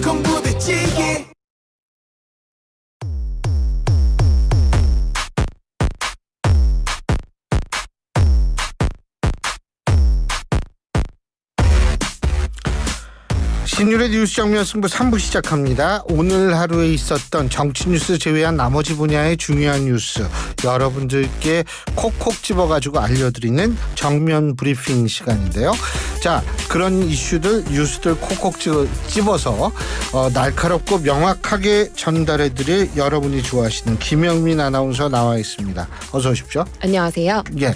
쿵쿵 부대찌개. 신율의 뉴스 정면 승부 3부 시작합니다. 오늘 하루에 있었던 정치 뉴스 제외한 나머지 분야의 중요한 뉴스 여러분들께 콕콕 집어가지고 알려드리는 정면 브리핑 시간인데요. 자, 그런 이슈들 뉴스들 콕콕 집어서 날카롭고 명확하게 전달해드릴 여러분이 좋아하시는 김영민 아나운서 나와 있습니다. 어서 오십시오. 안녕하세요. 예,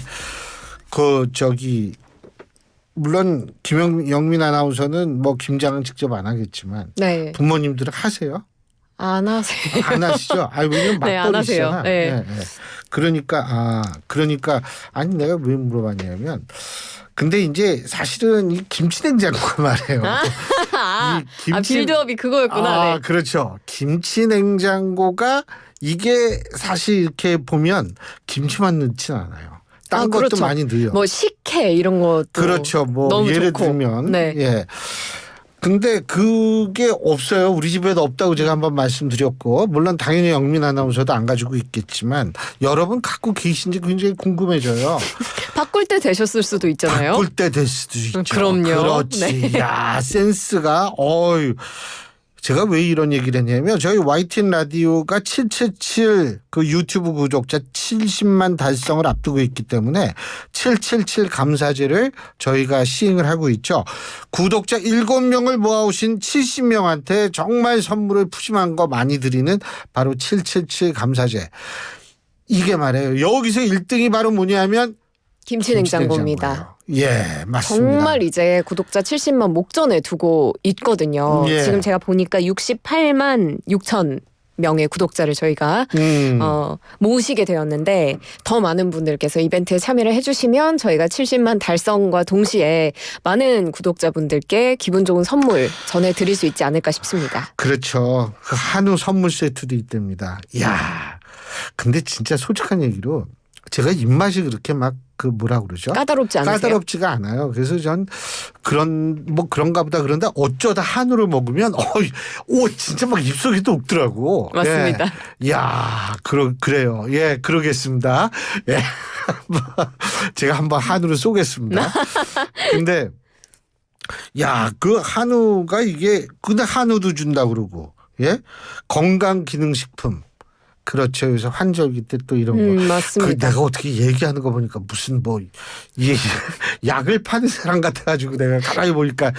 물론 김영민 아나운서는 뭐 김장은 직접 안 하겠지만 네. 부모님들은 하세요? 안 하세요. 안 하시죠? 왜냐면 네, 안 하세요. 맞벌이시잖아. 네. 네, 네. 그러니까 아니 내가 왜 물어봤냐면 근데 이제 사실은 이 김치냉장고가 말이에요. 빌드업이 그거였구나. 네. 그렇죠. 김치냉장고가 이게 사실 이렇게 보면 김치만 넣진 않아요. 딴 것도 그렇죠. 많이 넣어요. 뭐 식혜 이런 것도 그렇죠. 뭐 너무 예를 좋고. 들면 네. 예. 근데 그게 없어요. 우리 집에도 없다고 제가 한번 말씀드렸고 물론 당연히 영민 아나운서도 안 가지고 있겠지만 여러분 갖고 계신지 굉장히 궁금해져요. 바꿀 때 되셨을 수도 있잖아요. 바꿀 때 될 수도 있죠. 그럼요. 그렇지. 네. 야, 센스가 제가 왜 이런 얘기를 했냐면 저희 YTN 라디오가 777 그 유튜브 구독자 70만 달성을 앞두고 있기 때문에 777 감사제를 저희가 시행을 하고 있죠. 구독자 7명을 모아오신 70명한테 정말 선물을 푸짐한 거 많이 드리는 바로 777 감사제. 이게 말이에요. 여기서 1등이 바로 뭐냐면 김치냉장고입니다. 예, 맞습니다. 정말 이제 구독자 70만 목전에 두고 있거든요. 예. 지금 제가 보니까 68만 6천 명의 구독자를 저희가 모으시게 되었는데 더 많은 분들께서 이벤트에 참여를 해주시면 저희가 70만 달성과 동시에 많은 구독자분들께 기분 좋은 선물 전해드릴 수 있지 않을까 싶습니다. 그렇죠. 그 한우 선물 세트도 있답니다. 이야, 근데 진짜 솔직한 얘기로 제가 입맛이 그렇게 막 뭐라 그러죠? 까다롭지 않으세요? 까다롭지가 않아요. 그래서 전 그런가 보다 그런데 어쩌다 한우를 먹으면 진짜 막 입속에 또 없더라고. 맞습니다. 예. 야, 그래요. 예, 그러겠습니다. 예. 제가 한번 한우를 쏘겠습니다. 근데 그 한우가 근데 한우도 준다 그러고 예? 건강기능식품 그렇죠. 그래서 환절기 때 또 이런 거. 맞습니다. 내가 어떻게 얘기하는 거 보니까 무슨 약을 파는 사람 같아가지고 내가 가만히 보니까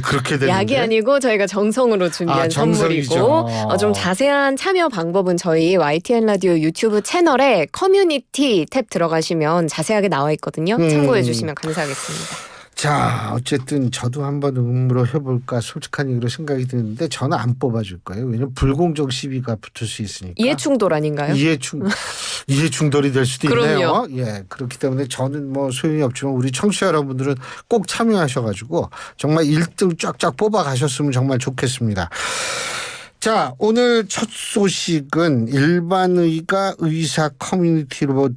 그렇게 되는데. 약이 아니고 저희가 정성으로 준비한 선물이고 좀 자세한 참여 방법은 저희 YTN 라디오 유튜브 채널에 커뮤니티 탭 들어가시면 자세하게 나와 있거든요. 참고해 주시면 감사하겠습니다. 자, 어쨌든 저도 한번 응모로 해볼까 솔직한 얘기로 생각이 드는데 저는 안 뽑아줄 거예요. 왜냐면 불공정 시비가 붙을 수 있으니까. 이해충돌 아닌가요? 이해충돌이 될 수도 그럼요. 있네요. 예, 그렇기 때문에 저는 뭐 소용이 없지만 우리 청취자 여러분들은 꼭 참여하셔가지고 정말 1등 쫙쫙 뽑아가셨으면 정말 좋겠습니다. 자, 오늘 첫 소식은 일반의가 의사 커뮤니티로부터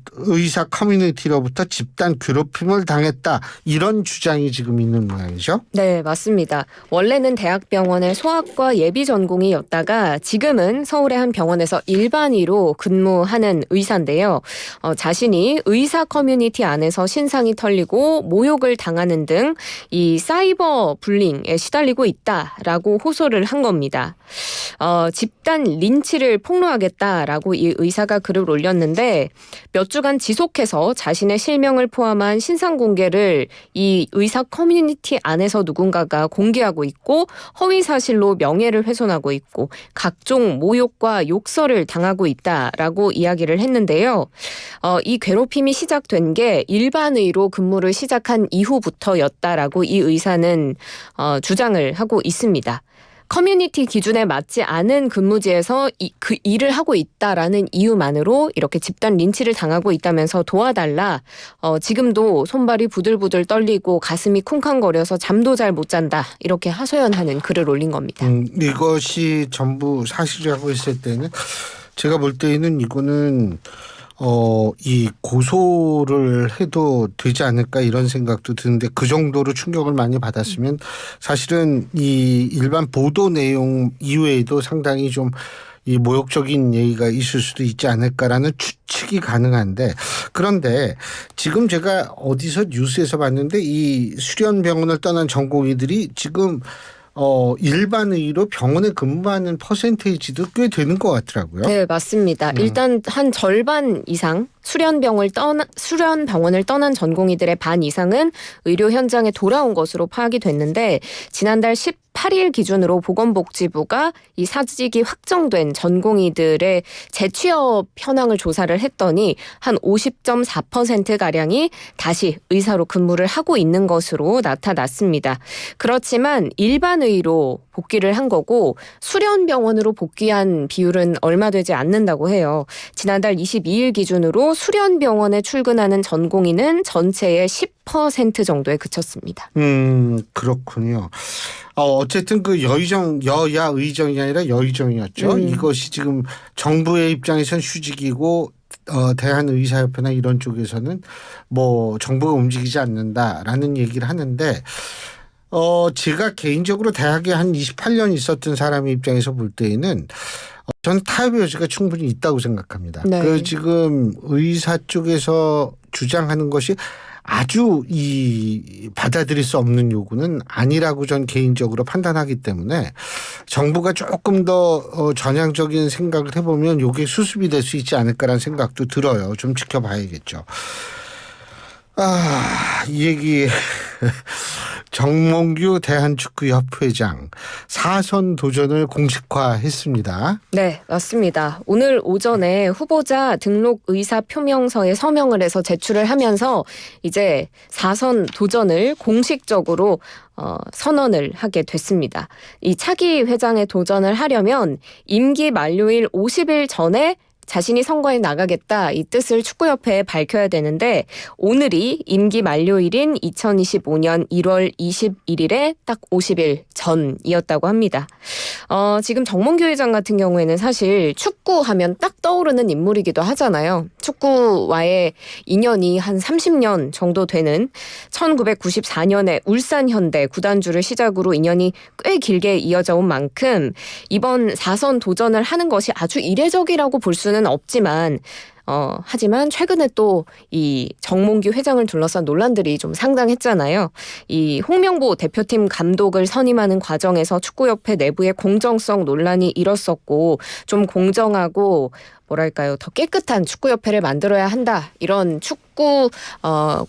집단 괴롭힘을 당했다. 이런 주장이 지금 있는 모양이죠? 네, 맞습니다. 원래는 대학병원의 소아과 예비 전공이었다가 지금은 서울의 한 병원에서 일반의로 근무하는 의사인데요. 자신이 의사 커뮤니티 안에서 신상이 털리고 모욕을 당하는 등 이 사이버 불링에 시달리고 있다라고 호소를 한 겁니다. 집단 린치를 폭로하겠다라고 이 의사가 글을 올렸는데 몇 주간 지속해서 자신의 실명을 포함한 신상 공개를 이 의사 커뮤니티 안에서 누군가가 공개하고 있고 허위 사실로 명예를 훼손하고 있고 각종 모욕과 욕설을 당하고 있다라고 이야기를 했는데요. 이 괴롭힘이 시작된 게 일반의로 근무를 시작한 이후부터였다라고 이 의사는 주장을 하고 있습니다. 커뮤니티 기준에 맞지 않은 근무지에서 그 일을 하고 있다라는 이유만으로 이렇게 집단 린치를 당하고 있다면서 도와달라. 지금도 손발이 부들부들 떨리고 가슴이 쿵쾅거려서 잠도 잘 못 잔다. 이렇게 하소연하는 글을 올린 겁니다. 이것이 전부 사실이라고 했을 때는 제가 볼 때는 이거는 이 고소를 해도 되지 않을까 이런 생각도 드는데 그 정도로 충격을 많이 받았으면 사실은 이 일반 보도 내용 이외에도 상당히 좀 이 모욕적인 얘기가 있을 수도 있지 않을까라는 추측이 가능한데 그런데 지금 제가 어디서 뉴스에서 봤는데 이 수련병원을 떠난 전공의들이 지금 일반의로 병원에 근무하는 퍼센테이지도 꽤 되는 것 같더라고요. 네, 맞습니다. 일단 한 절반 이상 수련병원을 떠난 전공의들의 반 이상은 의료 현장에 돌아온 것으로 파악이 됐는데 지난달 18일 기준으로 보건복지부가 이 사직이 확정된 전공의들의 재취업 현황을 조사를 했더니 한 50.4%가량이 다시 의사로 근무를 하고 있는 것으로 나타났습니다. 그렇지만 일반의로 복귀를 한 거고 수련병원으로 복귀한 비율은 얼마 되지 않는다고 해요. 지난달 22일 기준으로 수련병원에 출근하는 전공의는 전체의 10% 정도에 그쳤습니다. 그렇군요. 어쨌든 그 여야 의정이 아니라 여의정이었죠. 이것이 지금 정부의 입장에선 휴직이고 대한의사협회나 이런 쪽에서는 뭐 정부가 움직이지 않는다라는 얘기를 하는데 제가 개인적으로 대학에 한 28년 있었던 사람의 입장에서 볼 때에는 저는 타협의 여지가 충분히 있다고 생각합니다. 네. 그 지금 의사 쪽에서 주장하는 것이 아주 받아들일 수 없는 요구는 아니라고 전 개인적으로 판단하기 때문에 정부가 조금 더 전향적인 생각을 해보면 이게 수습이 될 수 있지 않을까라는 생각도 들어요. 좀 지켜봐야겠죠. 이 얘기 정몽규 대한축구협회장 4선 도전을 공식화했습니다. 네, 맞습니다. 오늘 오전에 후보자 등록 의사 표명서에 서명을 해서 제출을 하면서 이제 4선 도전을 공식적으로 선언을 하게 됐습니다. 이 차기 회장에 도전을 하려면 임기 만료일 50일 전에 자신이 선거에 나가겠다 이 뜻을 축구협회에 밝혀야 되는데 오늘이 임기 만료일인 2025년 1월 21일에 딱 50일 전이었다고 합니다. 지금 정몽규 회장 같은 경우에는 사실 축구하면 딱 떠오르는 인물이기도 하잖아요. 축구와의 인연이 한 30년 정도 되는 1994년에 울산현대 구단주를 시작으로 인연이 꽤 길게 이어져 온 만큼 이번 4선 도전을 하는 것이 아주 이례적이라고 볼 수는 없지만 하지만 최근에 또 이 정몽규 회장을 둘러싼 논란들이 좀 상당했잖아요. 이 홍명보 대표팀 감독을 선임하는 과정에서 축구협회 내부의 공정성 논란이 일었었고 좀 공정하고 뭐랄까요 더 깨끗한 축구협회를 만들어야 한다 이런 축구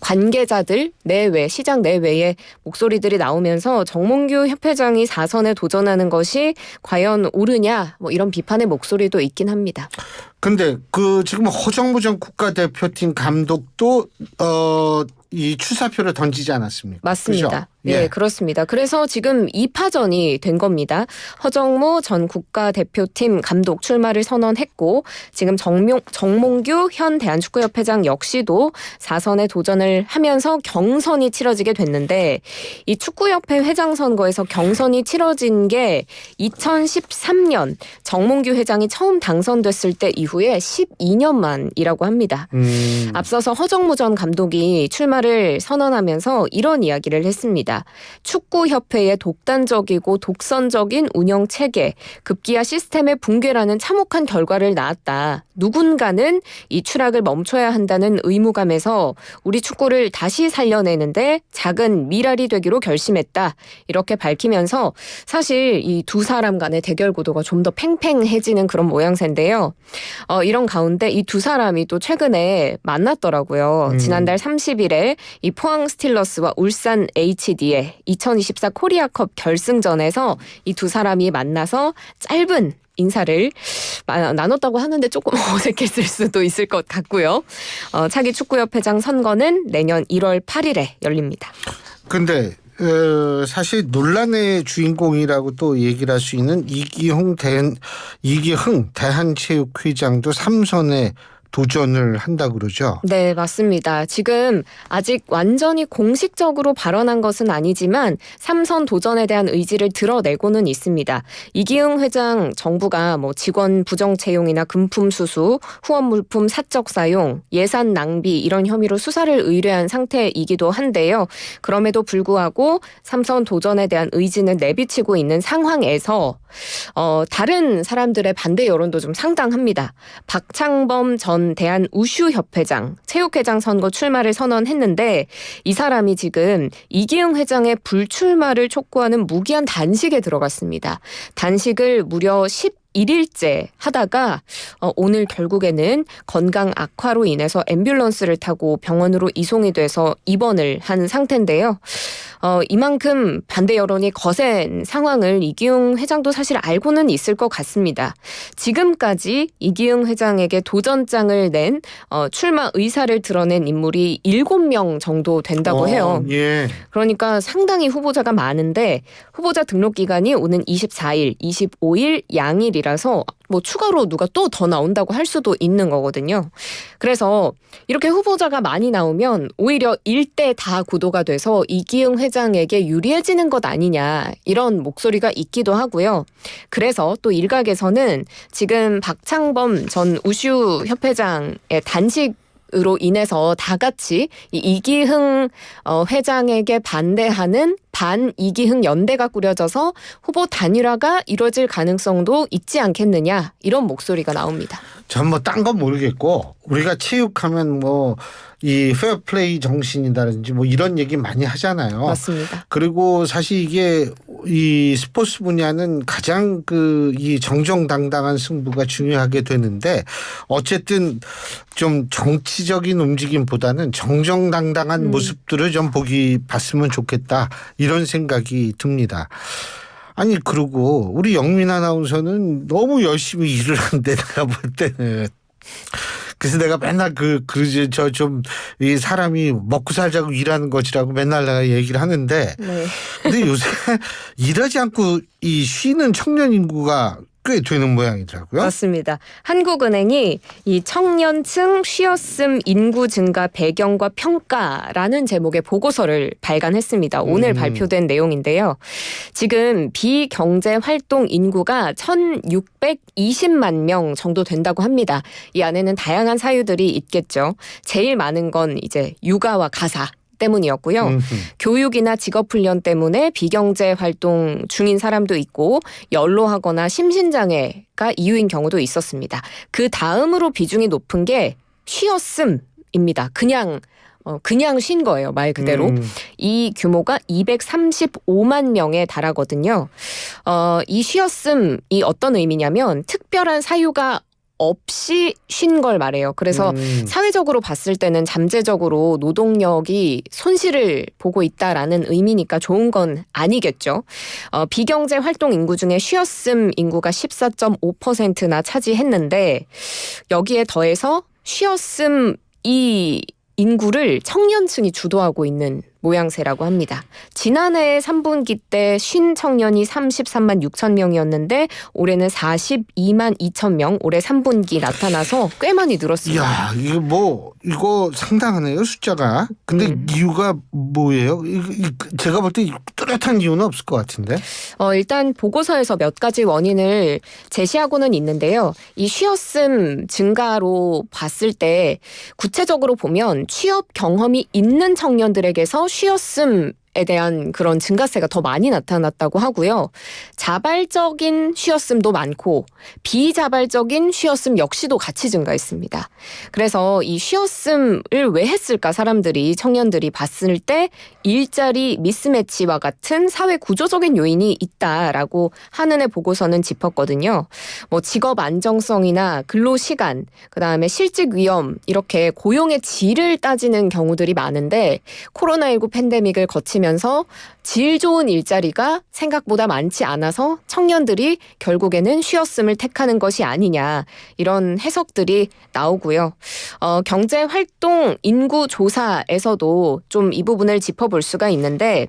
관계자들 내외 시장 내외의 목소리들이 나오면서 정몽규 협회장이 4선에 도전하는 것이 과연 옳으냐 뭐 이런 비판의 목소리도 있긴 합니다. 근데 그 지금 허정무 전 국가대표팀 감독도 이 출사표를 던지지 않았습니까? 맞습니다. 그렇죠? 네, 그렇습니다. 그래서 지금 2파전이 된 겁니다. 허정무 전 국가대표팀 감독 출마를 선언했고 지금 정몽규 현 대한축구협회장 역시도 4선에 도전을 하면서 경선이 치러지게 됐는데 이 축구협회 회장 선거에서 경선이 치러진 게 2013년 정몽규 회장이 처음 당선됐을 때 이후에 12년 만이라고 합니다. 앞서서 허정무 전 감독이 출마를 선언하면서 이런 이야기를 했습니다. 축구협회의 독단적이고 독선적인 운영 체계, 급기야 시스템의 붕괴라는 참혹한 결과를 낳았다. 누군가는 이 추락을 멈춰야 한다는 의무감에서 우리 축구를 다시 살려내는데 작은 미랄이 되기로 결심했다. 이렇게 밝히면서 사실 이 두 사람 간의 대결 구도가 좀 더 팽팽해지는 그런 모양새인데요. 이런 가운데 이 두 사람이 또 최근에 만났더라고요. 지난달 30일에 이 포항 스틸러스와 울산 HD의 2024 코리아컵 결승전에서 이 두 사람이 만나서 짧은 인사를 나눴다고 하는데 조금 어색했을 수도 있을 것 같고요. 차기 축구협회장 선거는 내년 1월 8일에 열립니다. 근데 사실 논란의 주인공이라고 또 얘기를 할 수 있는 이기흥 대한체육회장도 3선에 도전을 한다 그러죠. 네, 맞습니다. 지금 아직 완전히 공식적으로 발언한 것은 아니지만 3선 도전에 대한 의지를 드러내고는 있습니다. 이기흥 회장 정부가 뭐 직원 부정 채용이나 금품 수수, 후원 물품 사적 사용, 예산 낭비 이런 혐의로 수사를 의뢰한 상태이기도 한데요. 그럼에도 불구하고 3선 도전에 대한 의지는 내비치고 있는 상황에서 다른 사람들의 반대 여론도 좀 상당합니다. 박창범 전 대한우슈협회장, 체육회장 선거 출마를 선언했는데 이 사람이 지금 이기흥 회장의 불출마를 촉구하는 무기한 단식에 들어갔습니다. 단식을 무려 11일째 하다가 오늘 결국에는 건강 악화로 인해서 앰뷸런스를 타고 병원으로 이송이 돼서 입원을 한 상태인데요. 이만큼 반대 여론이 거센 상황을 이기흥 회장도 사실 알고는 있을 것 같습니다. 지금까지 이기흥 회장에게 도전장을 낸 출마 의사를 드러낸 인물이 7명 정도 된다고 해요. 예. 그러니까 상당히 후보자가 많은데 후보자 등록 기간이 오는 24일, 25일 양일이라서 뭐 추가로 누가 또 더 나온다고 할 수도 있는 거거든요. 그래서 이렇게 후보자가 많이 나오면 오히려 일대 다 구도가 돼서 이기흥 회장에게 유리해지는 것 아니냐 이런 목소리가 있기도 하고요. 그래서 또 일각에서는 지금 박창범 전 우슈 협회장의 단식으로 인해서 다 같이 이기흥 회장에게 반대하는 반 이기흥 연대가 꾸려져서 후보 단일화가 이뤄질 가능성도 있지 않겠느냐 이런 목소리가 나옵니다. 전 뭐 딴 건 모르겠고 우리가 체육하면 뭐 이 페어플레이 정신이라든지 뭐 이런 얘기 많이 하잖아요. 맞습니다. 그리고 사실 이게 이 스포츠 분야는 가장 이 정정당당한 승부가 중요하게 되는데 어쨌든 좀 정치적인 움직임보다는 정정당당한 모습들을 좀 봤으면 좋겠다 이런 생각이 듭니다. 아니 그리고 우리 영민 아나운서는 너무 열심히 일을 하는데 내가 볼 때는 그래서 내가 맨날 이 사람이 먹고 살자고 일하는 것이라고 맨날 내가 얘기를 하는데 네. 근데 요새 일하지 않고 이 쉬는 청년 인구가 꽤 되는 모양이더라고요. 맞습니다. 한국은행이 이 청년층 쉬었음 인구 증가 배경과 평가라는 제목의 보고서를 발간했습니다. 오늘 발표된 내용인데요. 지금 비경제 활동 인구가 1,620만 명 정도 된다고 합니다. 이 안에는 다양한 사유들이 있겠죠. 제일 많은 건 이제 육아와 가사 때문이었고요. 교육이나 직업훈련 때문에 비경제 활동 중인 사람도 있고 연로하거나 심신장애가 이유인 경우도 있었습니다. 그 다음으로 비중이 높은 게 쉬었음입니다. 그냥 쉰 거예요. 말 그대로. 이 규모가 235만 명에 달하거든요. 이 쉬었음이 어떤 의미냐면 특별한 사유가 없이 쉰 걸 말해요. 그래서 사회적으로 봤을 때는 잠재적으로 노동력이 손실을 보고 있다라는 의미니까 좋은 건 아니겠죠. 비경제 활동 인구 중에 쉬었음 인구가 14.5%나 차지했는데 여기에 더해서 쉬었음 이 인구를 청년층이 주도하고 있는 모양새라고 합니다. 지난해 3분기 때 쉰 청년이 33만 6천 명이었는데 올해는 42만 2천 명 올해 3분기 나타나서 꽤 많이 늘었습니다. 이야, 이거 상당하네요, 숫자가. 근데 이유가 뭐예요? 제가 볼 때 뚜렷한 이유는 없을 것 같은데. 일단 보고서에서 몇 가지 원인을 제시하고는 있는데요. 이 쉬었음 증가로 봤을 때 구체적으로 보면 취업 경험이 있는 청년들에게서 쉬었음에 대한 그런 증가세가 더 많이 나타났다고 하고요. 자발적인 쉬었음도 많고 비자발적인 쉬었음 역시도 같이 증가했습니다. 그래서 이 쉬었음을 왜 했을까 사람들이 청년들이 봤을 때 일자리 미스매치와 같은 사회 구조적인 요인이 있다라고 한은의 보고서는 짚었거든요. 뭐 직업 안정성이나 근로 시간, 그다음에 실직 위험 이렇게 고용의 질을 따지는 경우들이 많은데 코로나19 팬데믹을 거치면서 질 좋은 일자리가 생각보다 많지 않아서 청년들이 결국에는 쉬었음을 택하는 것이 아니냐 이런 해석들이 나오고요. 경제활동 인구 조사에서도 좀 이 부분을 짚어볼 수가 있는데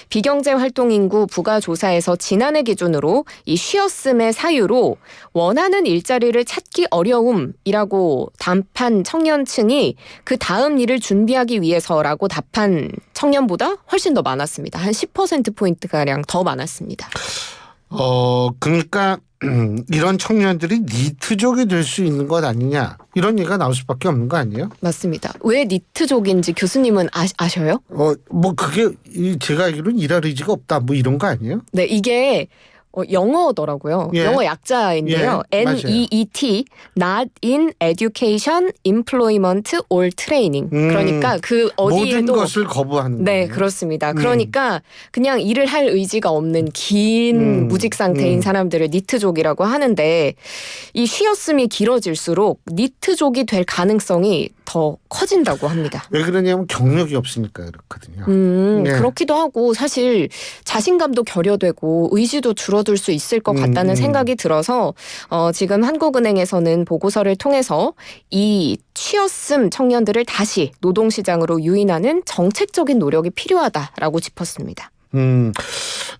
비경제 활동 인구 부가 조사에서 지난해 기준으로 이 쉬었음의 사유로 원하는 일자리를 찾기 어려움이라고 답한 청년층이 그 다음 일을 준비하기 위해서라고 답한 청년보다 훨씬 더 많았습니다. 한 10%포인트가량 더 많았습니다. 그러니까 이런 청년들이 니트족이 될 수 있는 것 아니냐 이런 얘기가 나올 수밖에 없는 거 아니에요? 맞습니다. 왜 니트족인지 교수님은 아셔요? 뭐 그게 제가 알기로는 일할 의지가 없다 뭐 이런 거 아니에요? 네, 이게 영어더라고요. 예. 영어 약자인데요. 예, 맞아요. NEET, Not in Education, Employment or Training. 그러니까 그 모든 어디에도 것을 거부하는 네, 거예요. 그렇습니다. 그러니까 그냥 일을 할 의지가 없는 긴 무직 상태인 사람들을 니트족이라고 하는데 이 쉬었음이 길어질수록 니트족이 될 가능성이 더 커진다고 합니다. 왜 그러냐면 경력이 없으니까 그렇거든요. 네. 그렇기도 하고 사실 자신감도 결여되고 의지도 줄어들 수 있을 것 같다는 생각이 들어서 지금 한국은행에서는 보고서를 통해서 이 쉬었음 청년들을 다시 노동시장으로 유인하는 정책적인 노력이 필요하다라고 짚었습니다.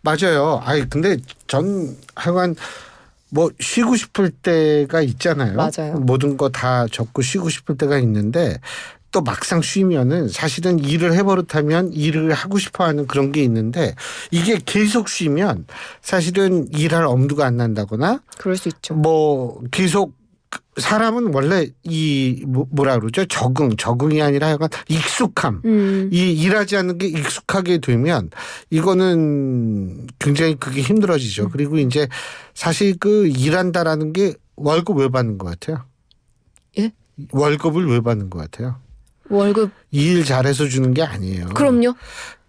맞아요. 근데 전 하여간 뭐 쉬고 싶을 때가 있잖아요. 맞아요. 모든 거 다 접고 쉬고 싶을 때가 있는데 또 막상 쉬면은 사실은 일을 해버릇하면 일을 하고 싶어하는 그런 게 있는데 이게 계속 쉬면 사실은 일할 엄두가 안 난다거나 그럴 수 있죠. 뭐 계속 사람은 원래 이 뭐라 그러죠? 적응이 아니라 약간 익숙함. 이 일하지 않는 게 익숙하게 되면 이거는 굉장히 그게 힘들어지죠. 그리고 이제 사실 그 일한다라는 게 월급 왜 받는 것 같아요? 예? 월급을 왜 받는 것 같아요? 월급 일 잘해서 주는 게 아니에요. 그럼요.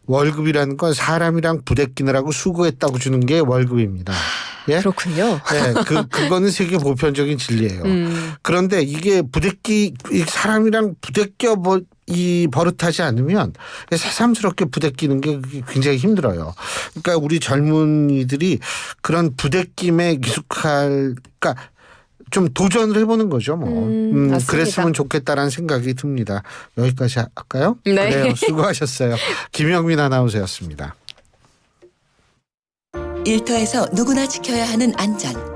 월급이라는 건 사람이랑 부대끼느라고 수고했다고 주는 게 월급입니다. 예? 그렇군요. 네, 그거는 세계 보편적인 진리예요. 그런데 이게 사람이랑 부대껴 버릇하지 않으면 새삼스럽게 부대끼는 게 굉장히 힘들어요. 그러니까 우리 젊은이들이 그런 부대낌에 그러니까 좀 도전을 해보는 거죠. 맞습니다. 그랬으면 좋겠다라는 생각이 듭니다. 여기까지 할까요? 네. 그래요. 수고하셨어요. 김영민 아나운서였습니다. 일터에서 누구나 지켜야 하는 안전.